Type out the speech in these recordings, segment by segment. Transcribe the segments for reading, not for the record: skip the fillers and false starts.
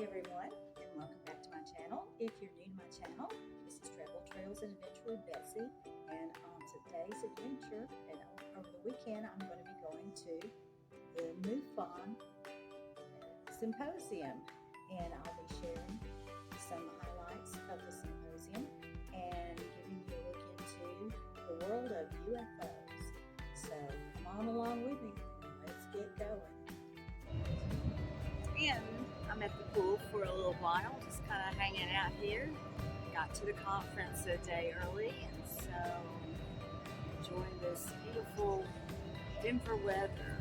Hi everyone, and welcome back to my channel. If you're new to my channel, this is Travel Trails and Adventure with Betsy, and on today's adventure, and over the weekend, I'm going to be going to the Mufon Symposium, and I'll be sharing some highlights of the symposium and giving you a look into the world of UFOs. So come on along with me, let's get going. And I'm at the pool for a little while, just kind of hanging out here. Got to the conference a day early, and so enjoying this beautiful Denver weather.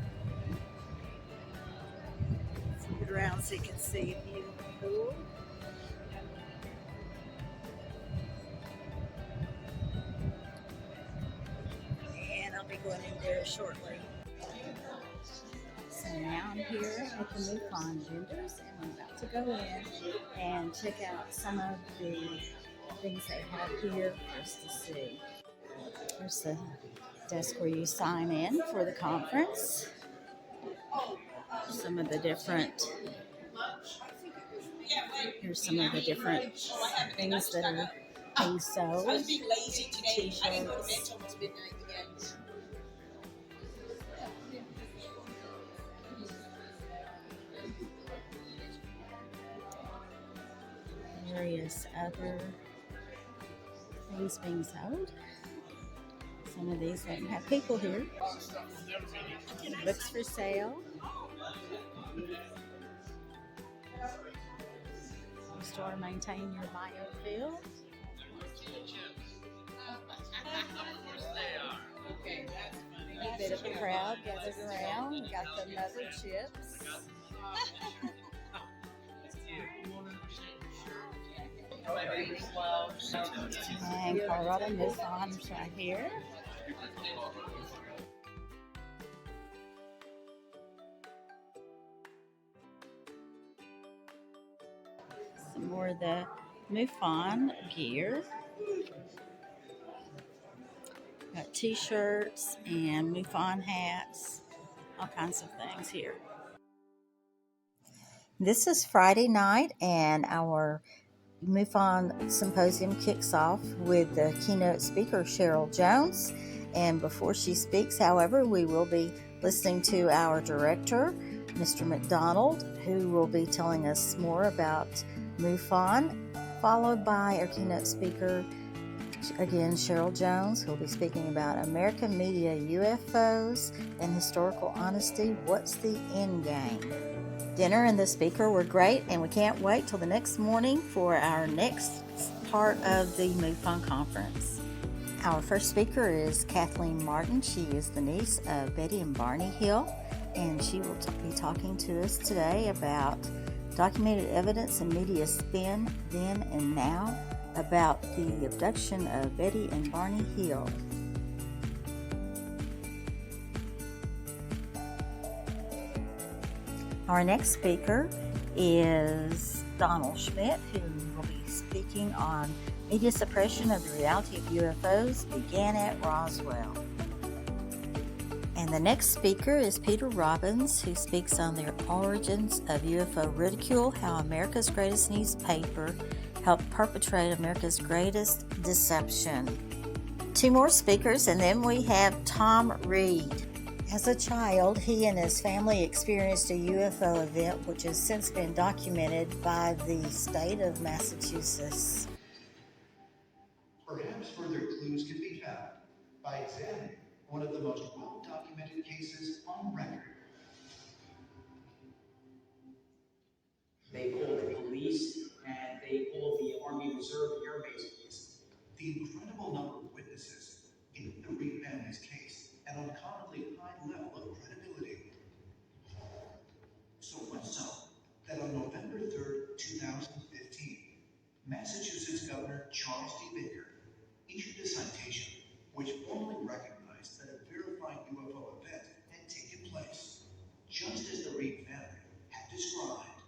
Let's look around so you can see a view of the pool. And I'll be going in there shortly. So now I'm here at the Mufon vendors, and I'm about to go in and check out some of the things they have here for us to see. There's the desk where you sign in for the conference. Some of the different, here's some of the different things that are being sold. T-shirts. Various other things being sold. Some of these don't have people here. Books for sale. Store maintain your biofilm. A bit of a crowd gathered around. We got the mother chips. And Colorado Mufon's right here. Some more of the Mufon gear. Got t-shirts and Mufon hats, all kinds of things here. This is Friday night, and our Mufon Symposium kicks off with the keynote speaker, Cheryl Jones. And before she speaks, however, we will be listening to our director, Mr. McDonald, who will be telling us more about Mufon, followed by our keynote speaker, again, Cheryl Jones, who will be speaking about American media UFOs and historical honesty. What's the end game? Dinner and the speaker were great, and we can't wait till the next morning for our next part of the Mufon conference. Our first speaker is Kathleen Martin. She is the niece of Betty and Barney Hill, and she will be talking to us today about documented evidence and media spin then and now about the abduction of Betty and Barney Hill. Our next speaker is Donald Schmidt, who will be speaking on media suppression of the reality of UFOs began at Roswell. And the next speaker is Peter Robbins, who speaks on the origins of UFO ridicule, how America's greatest newspaper helped perpetrate America's greatest deception. Two more speakers, and then we have Tom Reed. As a child, he and his family experienced a UFO event which has since been documented by the state of Massachusetts. Perhaps further clues can be found by examining one of the most well-documented cases on record. They pulled the police and they pulled the Army Reserve Air Base police. The incredible number of witnesses gave the Reed family's case an uncommonly high level of credibility. So much so that on November 3rd, 2015, Massachusetts Governor Charles D. Baker issued a citation which formally recognized that a verified UFO event had taken place, just as the Reed family had described.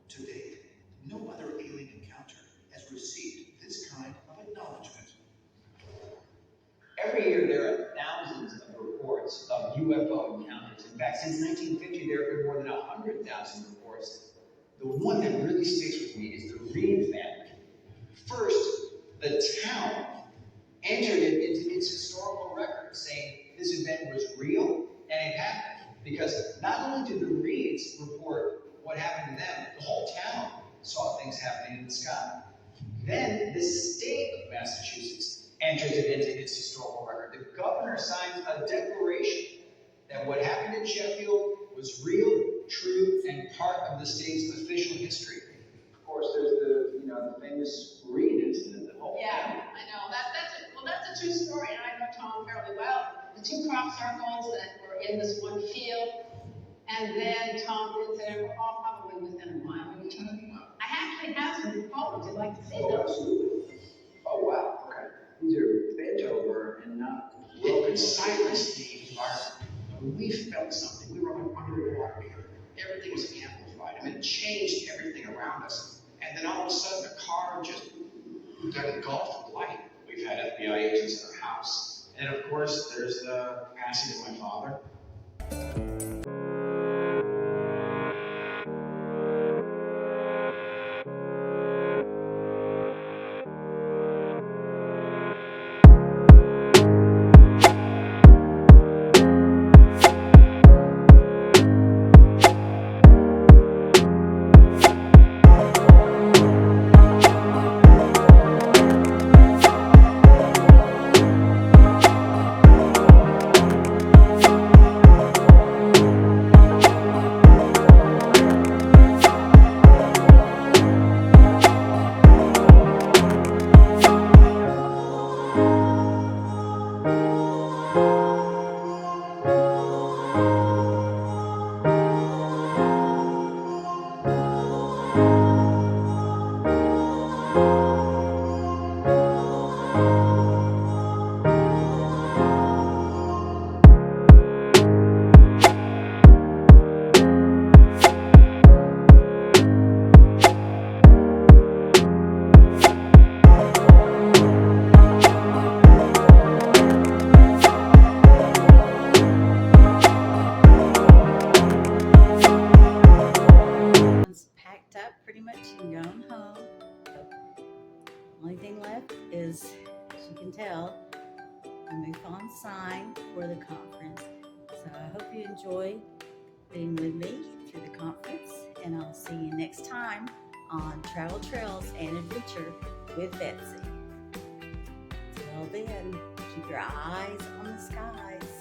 To date, no other alien encounter has received this kind of acknowledgement. Every year there are thousands of reports of UFO encounters. In fact, since 1950, there have been more than 100,000 reports The one that really sticks with me is the Reed family. First, the town entered it into its historical record, saying this event was real and it happened. Because not only did the Reeds report what happened to them, the whole town saw things happening in the sky. Then the state of Massachusetts enters it into its historical record. The governor signs a declaration that what happened in Sheffield was real, true, and part of the state's official history. Of course, there's the famous Reed incident. Yeah, I know. That's a true story, and I know Tom fairly well. The two crop circles that were in this one field, and then Tom did say they were all probably within a mile of each other. I actually have some photos. I'd like to see them. Absolutely. Oh, wow. Okay. These are bent over and not broken. Silence the environment. When we felt something, we were underwater here. Everything was amplified. I mean, it changed everything around us. And then all of a sudden, the car just got engulfed with light. We've had FBI agents in our house. And of course, there's the passing of my father. Packed up pretty much and gone home. Only thing left is, as you can tell, the Mufon sign for the conference. So I hope you enjoy being with me through the conference, and I'll see you next time on Travel Trails and Adventure with Betsy. Till then, keep your eyes on the skies.